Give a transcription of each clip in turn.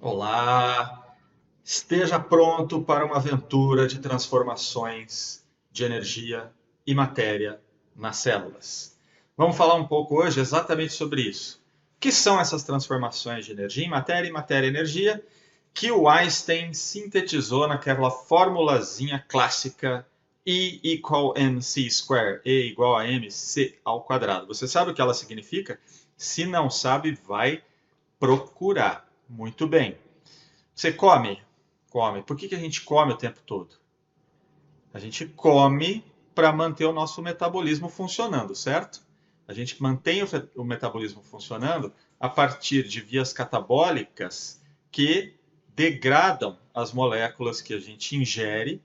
Olá! Esteja pronto para uma aventura de transformações de energia e matéria nas células. Vamos falar um pouco hoje exatamente sobre isso. O que são essas transformações de energia em matéria e matéria em energia que o Einstein sintetizou naquela formulazinha clássica E igual mc square, E igual a mc ao quadrado. Você sabe o que ela significa? Se não sabe, vai procurar. Muito bem. Você come? Come. Por que a gente come o tempo todo? A gente come para manter o nosso metabolismo funcionando, certo? A gente mantém o metabolismo funcionando a partir de vias catabólicas que degradam as moléculas que a gente ingere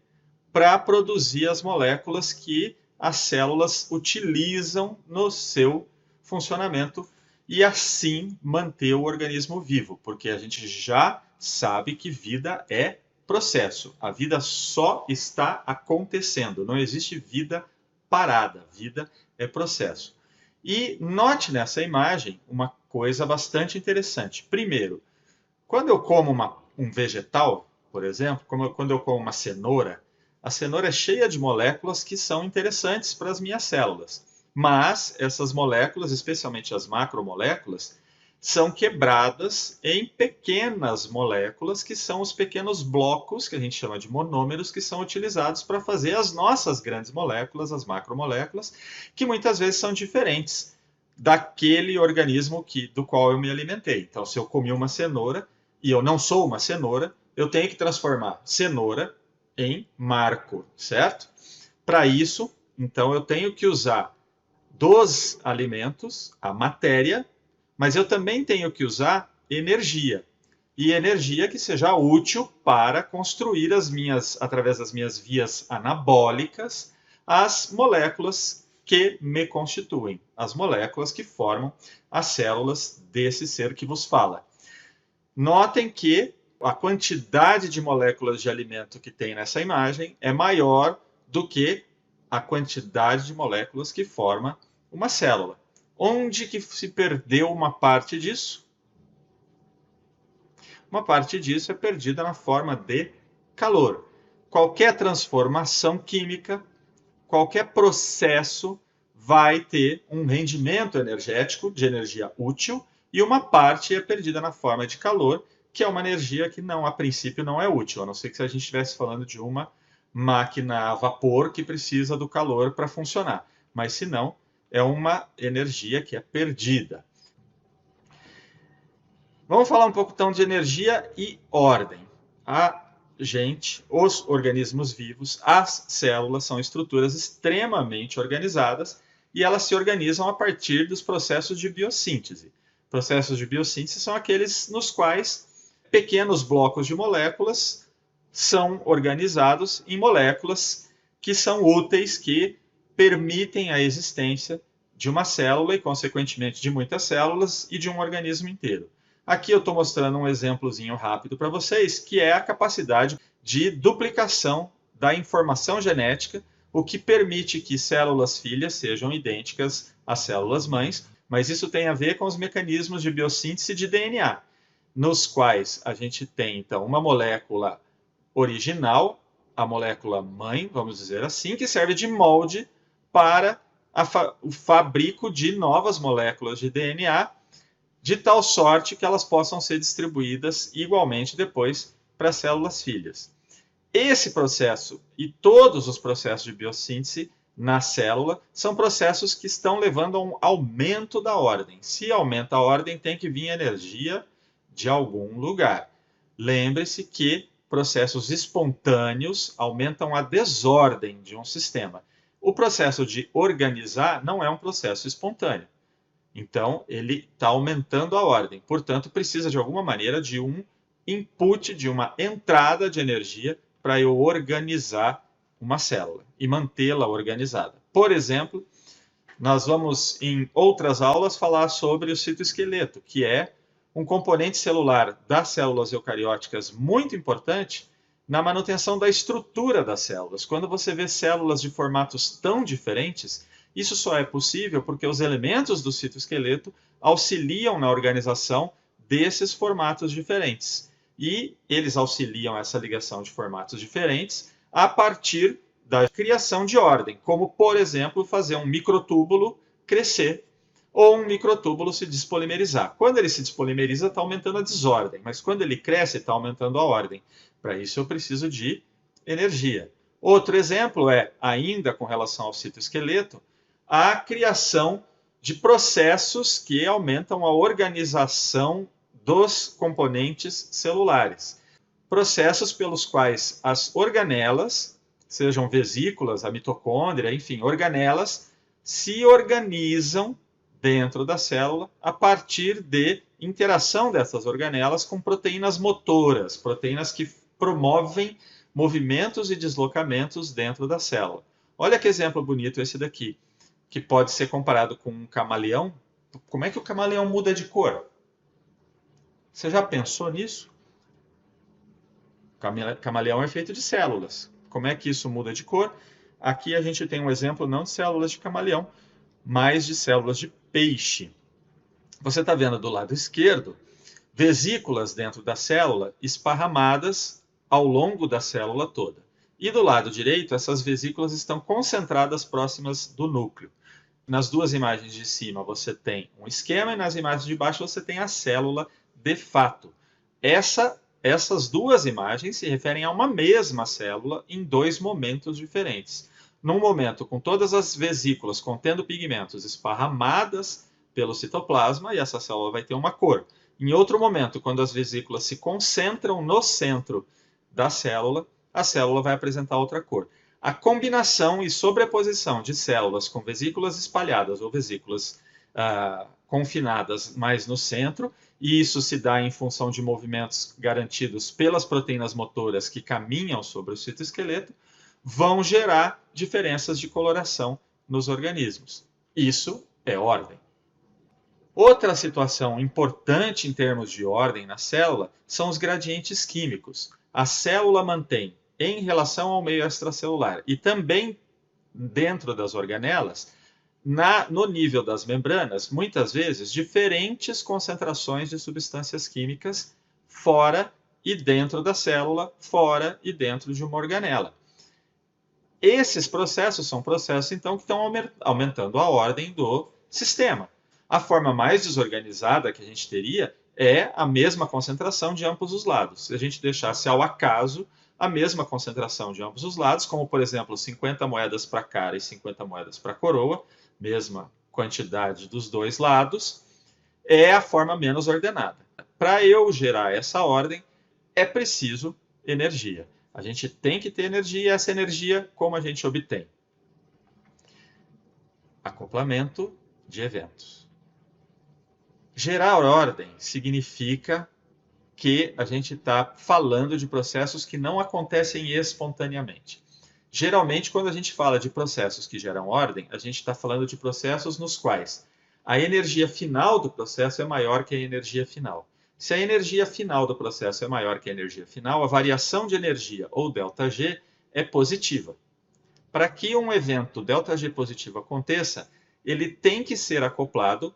para produzir as moléculas que as células utilizam no seu funcionamento e assim manter o organismo vivo, porque a gente já sabe que vida é processo. A vida só está acontecendo, não existe vida parada. Vida é processo. E note nessa imagem uma coisa bastante interessante. Primeiro, quando eu como um vegetal, por exemplo, quando eu como uma cenoura, a cenoura é cheia de moléculas que são interessantes para as minhas células. Mas essas moléculas, especialmente as macromoléculas, são quebradas em pequenas moléculas, que são os pequenos blocos, que a gente chama de monômeros, que são utilizados para fazer as nossas grandes moléculas, as macromoléculas, que muitas vezes são diferentes daquele organismo do qual eu me alimentei. Então, se eu comi uma cenoura e eu não sou uma cenoura, eu tenho que transformar cenoura em marco, certo? Para isso, então, eu tenho que usar dos alimentos a matéria, mas eu também tenho que usar energia. E energia que seja útil para construir através das minhas vias anabólicas, as moléculas que me constituem, as moléculas que formam as células desse ser que vos fala. Notem que a quantidade de moléculas de alimento que tem nessa imagem é maior do que a quantidade de moléculas que forma uma célula. Onde que se perdeu uma parte disso? Uma parte disso é perdida na forma de calor. Qualquer transformação química, qualquer processo vai ter um rendimento energético de energia útil e uma parte é perdida na forma de calor, que é uma energia que não, a princípio, não é útil, a não ser que a gente estivesse falando de uma máquina a vapor que precisa do calor para funcionar. Mas se não, é uma energia que é perdida. Vamos falar um pouco então de energia e ordem. Os organismos vivos, as células são estruturas extremamente organizadas e elas se organizam a partir dos processos de biossíntese. Processos de biossíntese são aqueles nos quais pequenos blocos de moléculas são organizados em moléculas que são úteis, que permitem a existência de uma célula e, consequentemente, de muitas células e de um organismo inteiro. Aqui eu estou mostrando um exemplozinho rápido para vocês, que é a capacidade de duplicação da informação genética, o que permite que células filhas sejam idênticas às células mães, mas isso tem a ver com os mecanismos de biossíntese de DNA, nos quais a gente tem, então, uma molécula original, a molécula mãe, vamos dizer assim, que serve de molde para o fabrico de novas moléculas de DNA, de tal sorte que elas possam ser distribuídas igualmente depois para as células filhas. Esse processo e todos os processos de biossíntese na célula são processos que estão levando a um aumento da ordem. Se aumenta a ordem, tem que vir energia de algum lugar. Lembre-se que processos espontâneos aumentam a desordem de um sistema. O processo de organizar não é um processo espontâneo. Então, ele está aumentando a ordem. Portanto, precisa de alguma maneira de um input, de uma entrada de energia para eu organizar uma célula e mantê-la organizada. Por exemplo, nós vamos em outras aulas falar sobre o citoesqueleto, que é um componente celular das células eucarióticas muito importante na manutenção da estrutura das células. Quando você vê células de formatos tão diferentes, isso só é possível porque os elementos do citoesqueleto auxiliam na organização desses formatos diferentes. e eles auxiliam essa ligação de formatos diferentes a partir da criação de ordem, como, por exemplo, fazer um microtúbulo crescer ou um microtúbulo se despolimerizar. Quando ele se despolimeriza, está aumentando a desordem, mas quando ele cresce, está aumentando a ordem. Para isso, eu preciso de energia. Outro exemplo é, ainda com relação ao citoesqueleto, a criação de processos que aumentam a organização dos componentes celulares. Processos pelos quais as organelas, sejam vesículas, a mitocôndria, enfim, organelas, se organizam dentro da célula a partir de interação dessas organelas com proteínas motoras, proteínas que promovem movimentos e deslocamentos dentro da célula. Olha que exemplo bonito esse daqui, que pode ser comparado com um camaleão. Como é que o camaleão muda de cor? Você já pensou nisso? O camaleão é feito de células. Como é que isso muda de cor? Aqui a gente tem um exemplo não de células de camaleão, mas de células de peixe. Você está vendo do lado esquerdo vesículas dentro da célula esparramadas ao longo da célula toda. E do lado direito, essas vesículas estão concentradas próximas do núcleo. Nas duas imagens de cima você tem um esquema e nas imagens de baixo você tem a célula de fato. Essas duas imagens se referem a uma mesma célula em dois momentos diferentes. Num momento com todas as vesículas contendo pigmentos esparramadas pelo citoplasma, e essa célula vai ter uma cor. Em outro momento, quando as vesículas se concentram no centro da célula, a célula vai apresentar outra cor. A combinação e sobreposição de células com vesículas espalhadas ou vesículas confinadas mais no centro, e isso se dá em função de movimentos garantidos pelas proteínas motoras que caminham sobre o citoesqueleto, vão gerar diferenças de coloração nos organismos. Isso é ordem. Outra situação importante em termos de ordem na célula são os gradientes químicos. A célula mantém, em relação ao meio extracelular e também dentro das organelas, no nível das membranas, muitas vezes, diferentes concentrações de substâncias químicas fora e dentro da célula, fora e dentro de uma organela. Esses processos são processos, então, que estão aumentando a ordem do sistema. A forma mais desorganizada que a gente teria é a mesma concentração de ambos os lados. Se a gente deixasse ao acaso a mesma concentração de ambos os lados, como, por exemplo, 50 moedas para cara e 50 moedas para coroa, mesma quantidade dos dois lados, é a forma menos ordenada. Para eu gerar essa ordem, é preciso energia. A gente tem que ter energia, e essa energia, como a gente obtém? Acoplamento de eventos. Gerar ordem significa que a gente está falando de processos que não acontecem espontaneamente. Geralmente, quando a gente fala de processos que geram ordem, a gente está falando de processos nos quais a energia final do processo é maior que a energia final. Se a energia final do processo é maior que a energia final, a variação de energia, ou ΔG, é positiva. Para que um evento ΔG positivo aconteça, ele tem que ser acoplado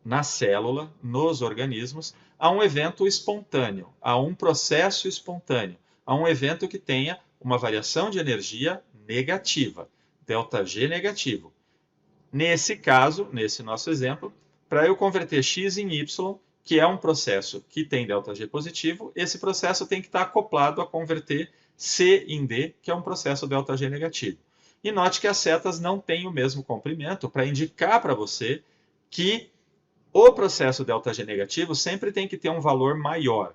na célula, nos organismos, a um evento espontâneo, a um processo espontâneo, a um evento que tenha uma variação de energia negativa, ΔG negativo. Nesse caso, nesse nosso exemplo, para eu converter x em y, que é um processo que tem ΔG positivo, esse processo tem que estar acoplado a converter C em D, que é um processo ΔG negativo. E note que as setas não têm o mesmo comprimento para indicar para você que o processo ΔG negativo sempre tem que ter um valor maior.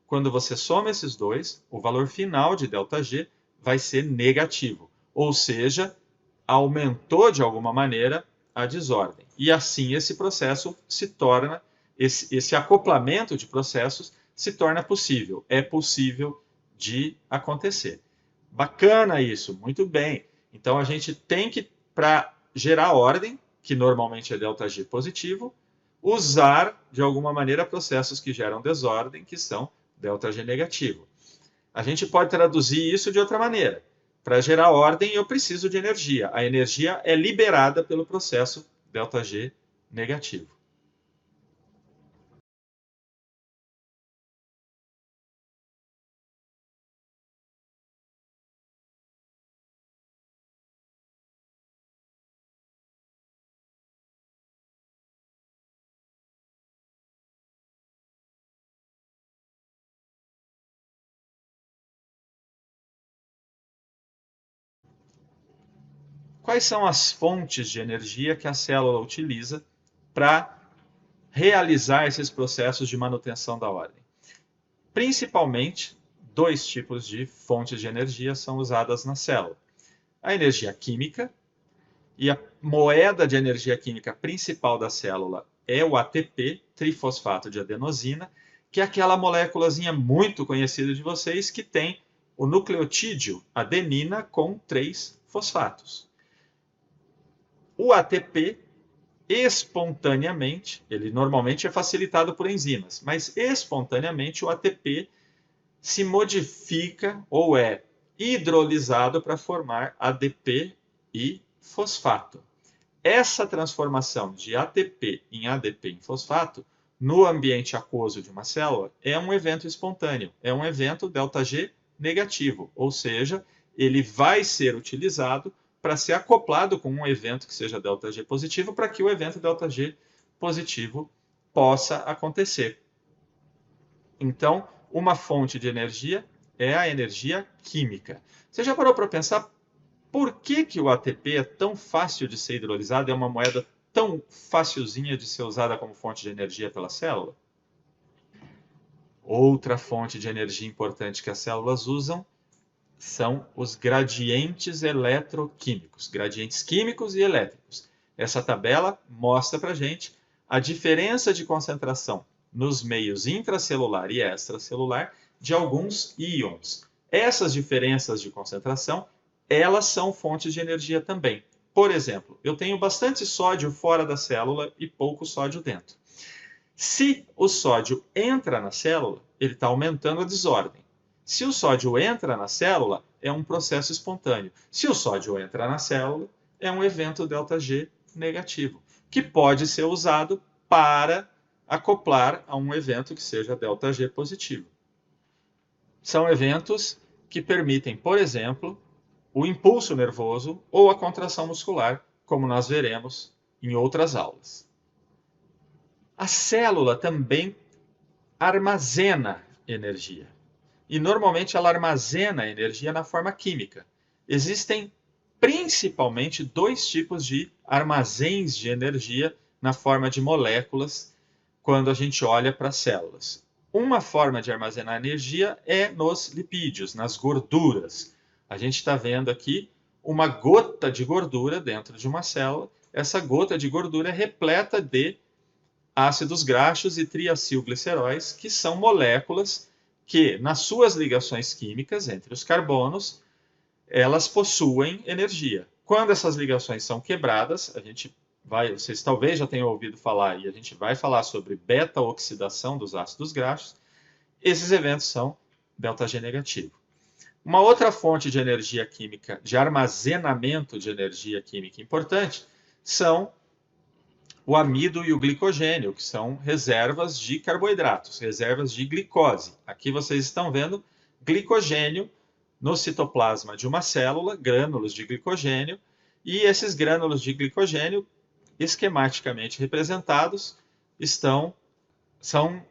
Quando você soma esses dois, o valor final de ΔG vai ser negativo, ou seja, aumentou de alguma maneira a desordem. E assim esse processo se torna, esse acoplamento de processos se torna possível. É possível de acontecer. Bacana isso, muito bem. Então a gente tem que, para gerar ordem, que normalmente é ΔG positivo, usar de alguma maneira processos que geram desordem, que são ΔG negativo. A gente pode traduzir isso de outra maneira. Para gerar ordem, eu preciso de energia. A energia é liberada pelo processo ΔG negativo. Quais são as fontes de energia que a célula utiliza para realizar esses processos de manutenção da ordem? Principalmente, 2 tipos de fontes de energia são usadas na célula. A energia química, e a moeda de energia química principal da célula é o ATP, trifosfato de adenosina, que é aquela moléculazinha muito conhecida de vocês que tem o nucleotídeo adenina com 3 fosfatos. O ATP, espontaneamente, ele normalmente é facilitado por enzimas, mas espontaneamente o ATP se modifica ou é hidrolisado para formar ADP e fosfato. Essa transformação de ATP em ADP em fosfato no ambiente aquoso de uma célula é um evento espontâneo, é um evento ΔG negativo, ou seja, ele vai ser utilizado para ser acoplado com um evento que seja ΔG positivo para que o evento ΔG positivo possa acontecer. Então, uma fonte de energia é a energia química. Você já parou para pensar por que o ATP é tão fácil de ser hidrolisado, é uma moeda tão facilzinha de ser usada como fonte de energia pela célula? Outra fonte de energia importante que as células usam são os gradientes eletroquímicos, gradientes químicos e elétricos. Essa tabela mostra para a gente a diferença de concentração nos meios intracelular e extracelular de alguns íons. Essas diferenças de concentração, elas são fontes de energia também. Por exemplo, eu tenho bastante sódio fora da célula e pouco sódio dentro. Se o sódio entra na célula, ele está aumentando a desordem. Se o sódio entra na célula, é um processo espontâneo. Se o sódio entra na célula, é um evento ΔG negativo, que pode ser usado para acoplar a um evento que seja ΔG positivo. São eventos que permitem, por exemplo, o impulso nervoso ou a contração muscular, como nós veremos em outras aulas. A célula também armazena energia. E normalmente ela armazena energia na forma química. Existem principalmente 2 tipos de armazéns de energia na forma de moléculas quando a gente olha para as células. Uma forma de armazenar energia é nos lipídios, nas gorduras. A gente está vendo aqui uma gota de gordura dentro de uma célula. Essa gota de gordura é repleta de ácidos graxos e triacilgliceróis, que são moléculas que, nas suas ligações químicas entre os carbonos, elas possuem energia. Quando essas ligações são quebradas, vocês talvez já tenham ouvido falar, e a gente vai falar sobre beta-oxidação dos ácidos graxos, esses eventos são ΔG negativo. Uma outra fonte de energia química, de armazenamento de energia química importante, são o amido e o glicogênio, que são reservas de carboidratos, reservas de glicose. Aqui vocês estão vendo glicogênio no citoplasma de uma célula, grânulos de glicogênio, e esses grânulos de glicogênio, esquematicamente representados, são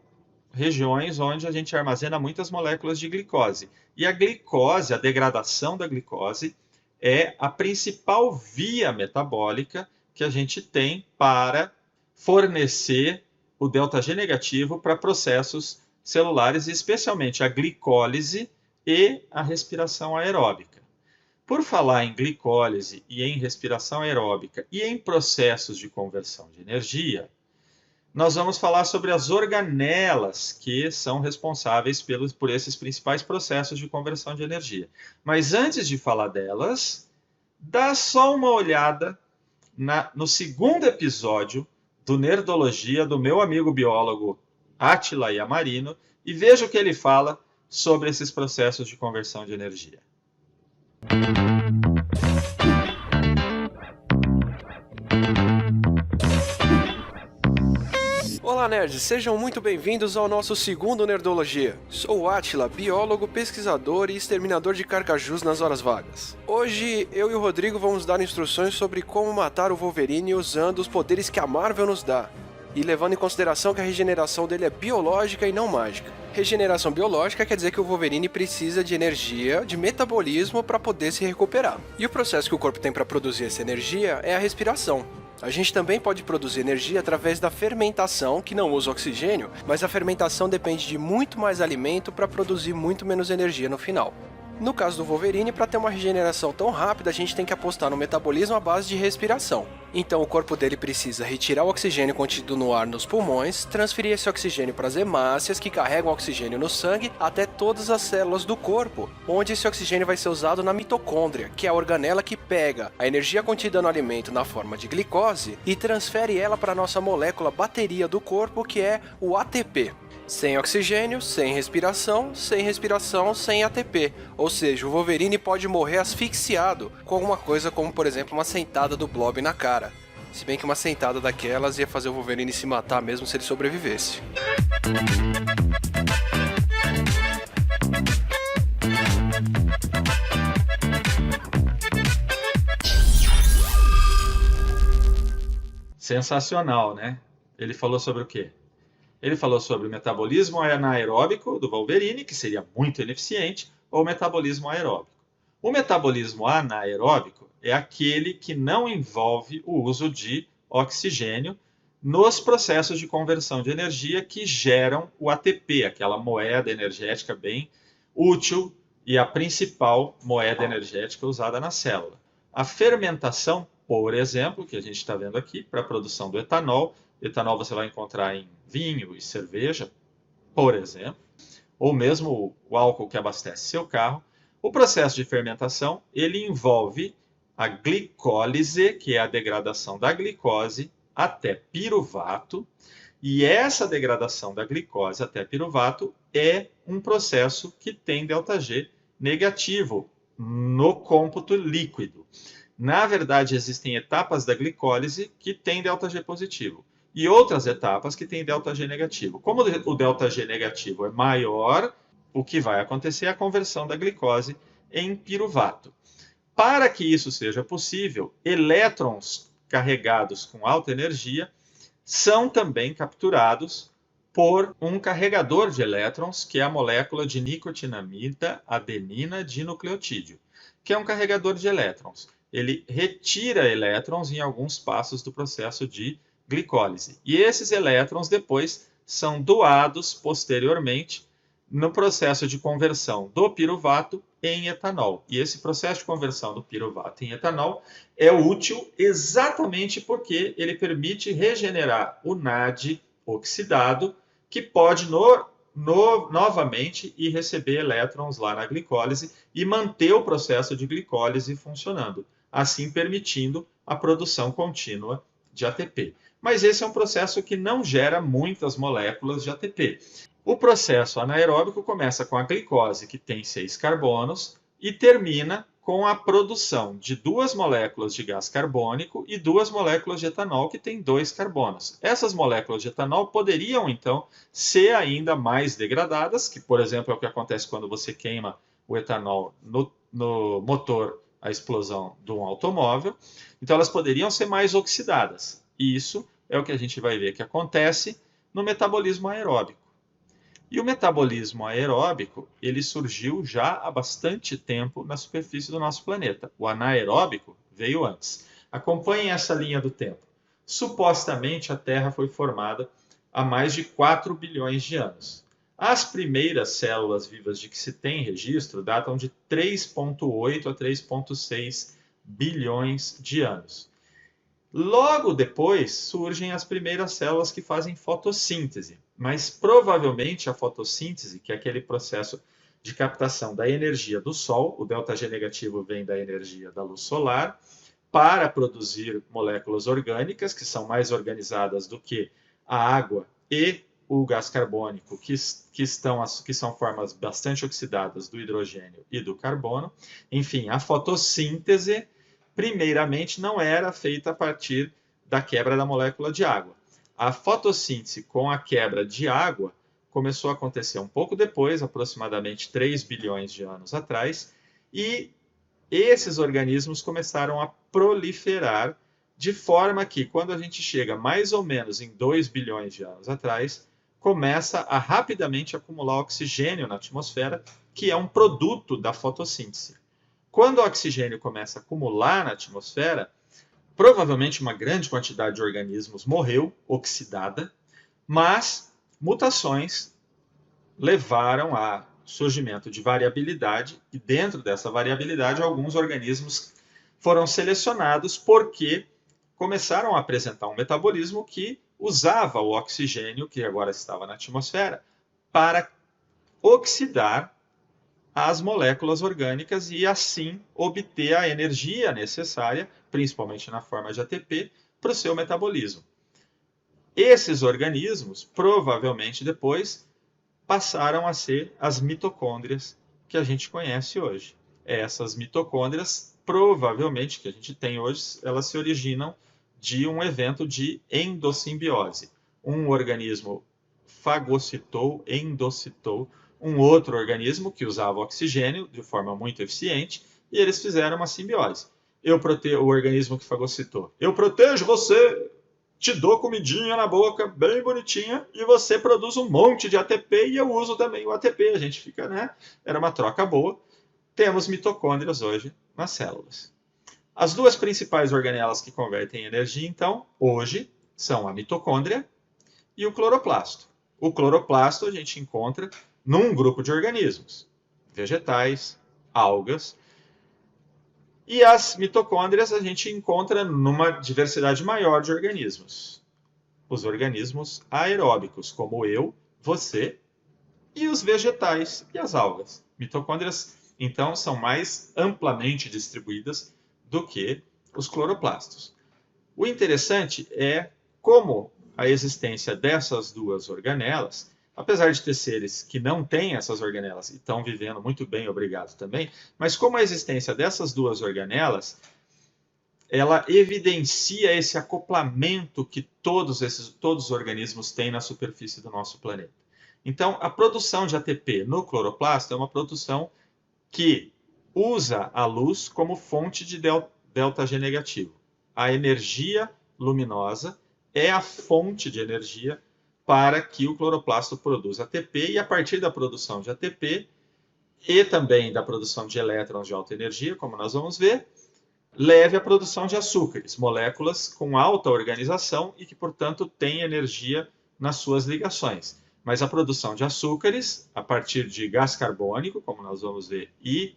regiões onde a gente armazena muitas moléculas de glicose. E a glicose, a degradação da glicose, é a principal via metabólica que a gente tem para fornecer o ΔG negativo para processos celulares, especialmente a glicólise e a respiração aeróbica. Por falar em glicólise e em respiração aeróbica e em processos de conversão de energia, nós vamos falar sobre as organelas que são responsáveis por esses principais processos de conversão de energia. Mas antes de falar delas, dá só uma olhada no segundo episódio do Nerdologia, do meu amigo biólogo Átila Yamarino, e veja o que ele fala sobre esses processos de conversão de energia. Olá, nerds! Sejam muito bem-vindos ao nosso segundo Nerdologia. Sou o Átila, biólogo, pesquisador e exterminador de carcajus nas horas vagas. Hoje, eu e o Rodrigo vamos dar instruções sobre como matar o Wolverine usando os poderes que a Marvel nos dá. e levando em consideração que a regeneração dele é biológica e não mágica. Regeneração biológica quer dizer que o Wolverine precisa de energia, de metabolismo para poder se recuperar. E o processo que o corpo tem para produzir essa energia é a respiração. A gente também pode produzir energia através da fermentação, que não usa oxigênio, mas a fermentação depende de muito mais alimento para produzir muito menos energia no final. No caso do Wolverine, para ter uma regeneração tão rápida, a gente tem que apostar no metabolismo à base de respiração. Então o corpo dele precisa retirar o oxigênio contido no ar nos pulmões, transferir esse oxigênio para as hemácias, que carregam oxigênio no sangue, até todas as células do corpo, onde esse oxigênio vai ser usado na mitocôndria, que é a organela que pega a energia contida no alimento na forma de glicose e transfere ela para a nossa molécula bateria do corpo, que é o ATP. Sem oxigênio, sem respiração, sem ATP. Ou seja, o Wolverine pode morrer asfixiado com alguma coisa como, por exemplo, uma sentada do Blob na cara. Se bem que uma sentada daquelas ia fazer o Wolverine se matar mesmo se ele sobrevivesse. Sensacional, né? Ele falou sobre o quê? Ele falou sobre o metabolismo anaeróbico do Wolverine, que seria muito ineficiente, ou o metabolismo aeróbico. O metabolismo anaeróbico é aquele que não envolve o uso de oxigênio nos processos de conversão de energia que geram o ATP, aquela moeda energética bem útil e a principal moeda energética usada na célula. A fermentação, por exemplo, que a gente está vendo aqui, para a produção do etanol. Etanol você vai encontrar em vinho e cerveja, por exemplo, ou mesmo o álcool que abastece seu carro. O processo de fermentação, ele envolve a glicólise, que é a degradação da glicose até piruvato, e essa degradação da glicose até piruvato é um processo que tem ΔG negativo no cômputo líquido. Na verdade, existem etapas da glicólise que têm ΔG positivo e outras etapas que têm ΔG negativo. Como o ΔG negativo é maior, o que vai acontecer é a conversão da glicose em piruvato. Para que isso seja possível, elétrons carregados com alta energia são também capturados por um carregador de elétrons, que é a molécula de nicotinamida adenina dinucleotídeo, que é um carregador de elétrons. Ele retira elétrons em alguns passos do processo de glicólise. E esses elétrons depois são doados posteriormente no processo de conversão do piruvato em etanol. E esse processo de conversão do piruvato em etanol é útil exatamente porque ele permite regenerar o NAD oxidado, que pode novamente ir receber elétrons lá na glicólise e manter o processo de glicólise funcionando, assim permitindo a produção contínua de ATP. Mas esse é um processo que não gera muitas moléculas de ATP. O processo anaeróbico começa com a glicose, que tem 6 carbonos, e termina com a produção de 2 moléculas de gás carbônico e 2 moléculas de etanol, que tem 2 carbonos. Essas moléculas de etanol poderiam, então, ser ainda mais degradadas, que, por exemplo, é o que acontece quando você queima o etanol no motor, a explosão de um automóvel. Então, elas poderiam ser mais oxidadas. E isso é o que a gente vai ver que acontece no metabolismo aeróbico. E o metabolismo aeróbico, ele surgiu já há bastante tempo na superfície do nosso planeta. O anaeróbico veio antes. Acompanhem essa linha do tempo. Supostamente, a Terra foi formada há mais de 4 bilhões de anos. As primeiras células vivas de que se tem registro datam de 3,8 a 3,6 bilhões de anos. Logo depois surgem as primeiras células que fazem fotossíntese, mas provavelmente a fotossíntese, que é aquele processo de captação da energia do Sol, o ΔG negativo vem da energia da luz solar, para produzir moléculas orgânicas, que são mais organizadas do que a água e o gás carbônico, que são formas bastante oxidadas do hidrogênio e do carbono. Enfim, a fotossíntese primeiramente não era feita a partir da quebra da molécula de água. A fotossíntese com a quebra de água começou a acontecer um pouco depois, aproximadamente 3 bilhões de anos atrás, e esses organismos começaram a proliferar de forma que, quando a gente chega mais ou menos em 2 bilhões de anos atrás, começa a rapidamente acumular oxigênio na atmosfera, que é um produto da fotossíntese. Quando o oxigênio começa a acumular na atmosfera, provavelmente uma grande quantidade de organismos morreu, oxidada, mas mutações levaram a surgimento de variabilidade, e dentro dessa variabilidade, alguns organismos foram selecionados porque começaram a apresentar um metabolismo que usava o oxigênio, que agora estava na atmosfera, para oxidar as moléculas orgânicas e assim obter a energia necessária, principalmente na forma de ATP, para o seu metabolismo. Esses organismos, provavelmente depois, passaram a ser as mitocôndrias que a gente conhece hoje. Essas mitocôndrias, provavelmente, que a gente tem hoje, elas se originam de um evento de endossimbiose. Um organismo fagocitou, endocitou um outro organismo que usava oxigênio de forma muito eficiente e eles fizeram uma simbiose. O organismo que fagocitou. Eu protejo você, te dou comidinha na boca, bem bonitinha, e você produz um monte de ATP e eu uso também o ATP. A gente fica, né? Era uma troca boa. Temos mitocôndrias hoje nas células. As duas principais organelas que convertem energia, então, hoje, são a mitocôndria e o cloroplasto. O cloroplasto a gente encontra num grupo de organismos, vegetais, algas, e as mitocôndrias a gente encontra numa diversidade maior de organismos. Os organismos aeróbicos, como eu, você, e os vegetais e as algas. Mitocôndrias, então, são mais amplamente distribuídas do que os cloroplastos. O interessante é como a existência dessas duas organelas, apesar de ter seres que não têm essas organelas e estão vivendo muito bem, obrigado também, mas como a existência dessas duas organelas, ela evidencia esse acoplamento que todos os organismos têm na superfície do nosso planeta. Então, a produção de ATP no cloroplasto é uma produção que usa a luz como fonte de delta G negativo. A energia luminosa é a fonte de energia para que o cloroplasto produza ATP, e a partir da produção de ATP e também da produção de elétrons de alta energia, como nós vamos ver, leve à produção de açúcares, moléculas com alta organização e que, portanto, têm energia nas suas ligações. Mas a produção de açúcares, a partir de gás carbônico, como nós vamos ver, e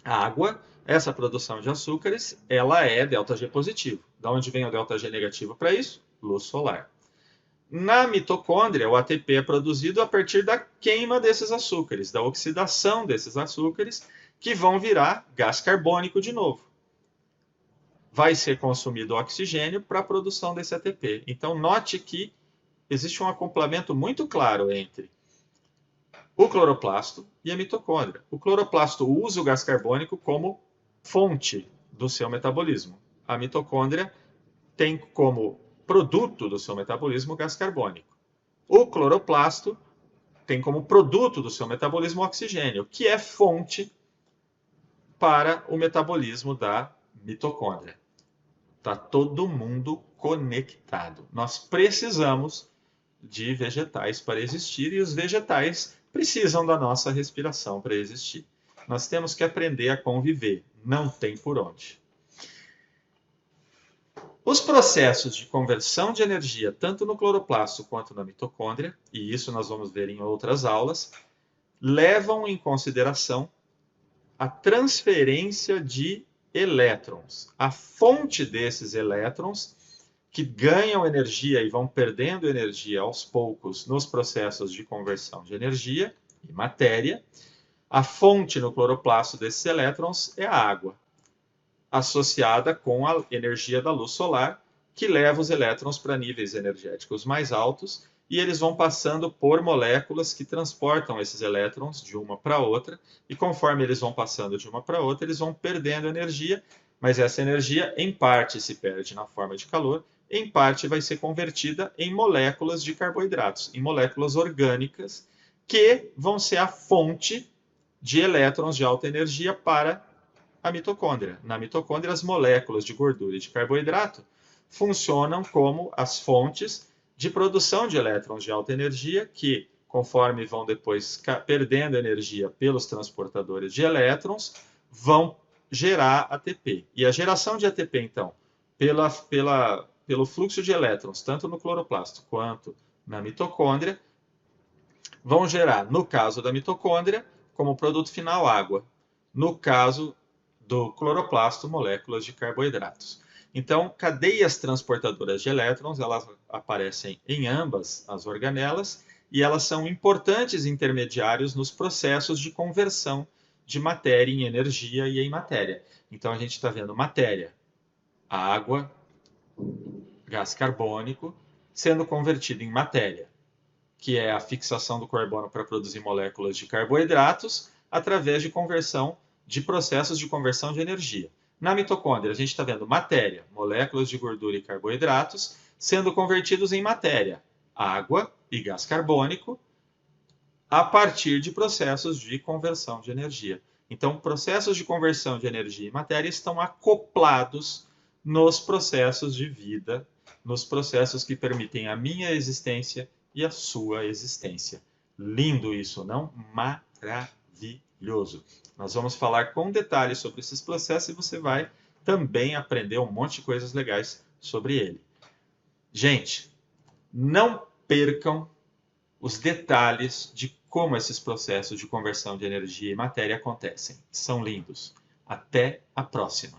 água, essa produção de açúcares, ela é ΔG positivo. Da onde vem o ΔG negativo para isso? Luz solar. Na mitocôndria, o ATP é produzido a partir da queima desses açúcares, da oxidação desses açúcares, que vão virar gás carbônico de novo. Vai ser consumido oxigênio para a produção desse ATP. Então, note que existe um acoplamento muito claro entre o cloroplasto e a mitocôndria. O cloroplasto usa o gás carbônico como fonte do seu metabolismo. A mitocôndria tem como produto do seu metabolismo o gás carbônico. O cloroplasto tem como produto do seu metabolismo o oxigênio, que é fonte para o metabolismo da mitocôndria. Está todo mundo conectado. Nós precisamos de vegetais para existir e os vegetais precisam da nossa respiração para existir. Nós temos que aprender a conviver, não tem por onde. Os processos de conversão de energia, tanto no cloroplasto quanto na mitocôndria, e isso nós vamos ver em outras aulas, levam em consideração a transferência de elétrons. A fonte desses elétrons, que ganham energia e vão perdendo energia aos poucos nos processos de conversão de energia e matéria, a fonte no cloroplasto desses elétrons é a água, associada com a energia da luz solar, que leva os elétrons para níveis energéticos mais altos, e eles vão passando por moléculas que transportam esses elétrons de uma para outra, e conforme eles vão passando de uma para outra, eles vão perdendo energia, mas essa energia, em parte, se perde na forma de calor, em parte vai ser convertida em moléculas de carboidratos, em moléculas orgânicas, que vão ser a fonte de elétrons de alta energia para a mitocôndria. Na mitocôndria, as moléculas de gordura e de carboidrato funcionam como as fontes de produção de elétrons de alta energia que, conforme vão depois perdendo energia pelos transportadores de elétrons, vão gerar ATP. E a geração de ATP, então, pelo fluxo de elétrons, tanto no cloroplasto quanto na mitocôndria, vão gerar, no caso da mitocôndria, como produto final, água. No caso do cloroplasto, moléculas de carboidratos. Então, cadeias transportadoras de elétrons, elas aparecem em ambas as organelas e elas são importantes intermediários nos processos de conversão de matéria em energia e em matéria. Então, a gente está vendo matéria, água, gás carbônico, sendo convertido em matéria, que é a fixação do carbono para produzir moléculas de carboidratos, através de conversão de processos de conversão de energia. Na mitocôndria, a gente está vendo matéria, moléculas de gordura e carboidratos, sendo convertidos em matéria, água e gás carbônico, a partir de processos de conversão de energia. Então, processos de conversão de energia e matéria estão acoplados nos processos de vida, nos processos que permitem a minha existência e a sua existência. Lindo isso, não? Maravilhoso. Nós vamos falar com detalhes sobre esses processos e você vai também aprender um monte de coisas legais sobre ele. Gente, não percam os detalhes de como esses processos de conversão de energia e matéria acontecem. São lindos. Até a próxima!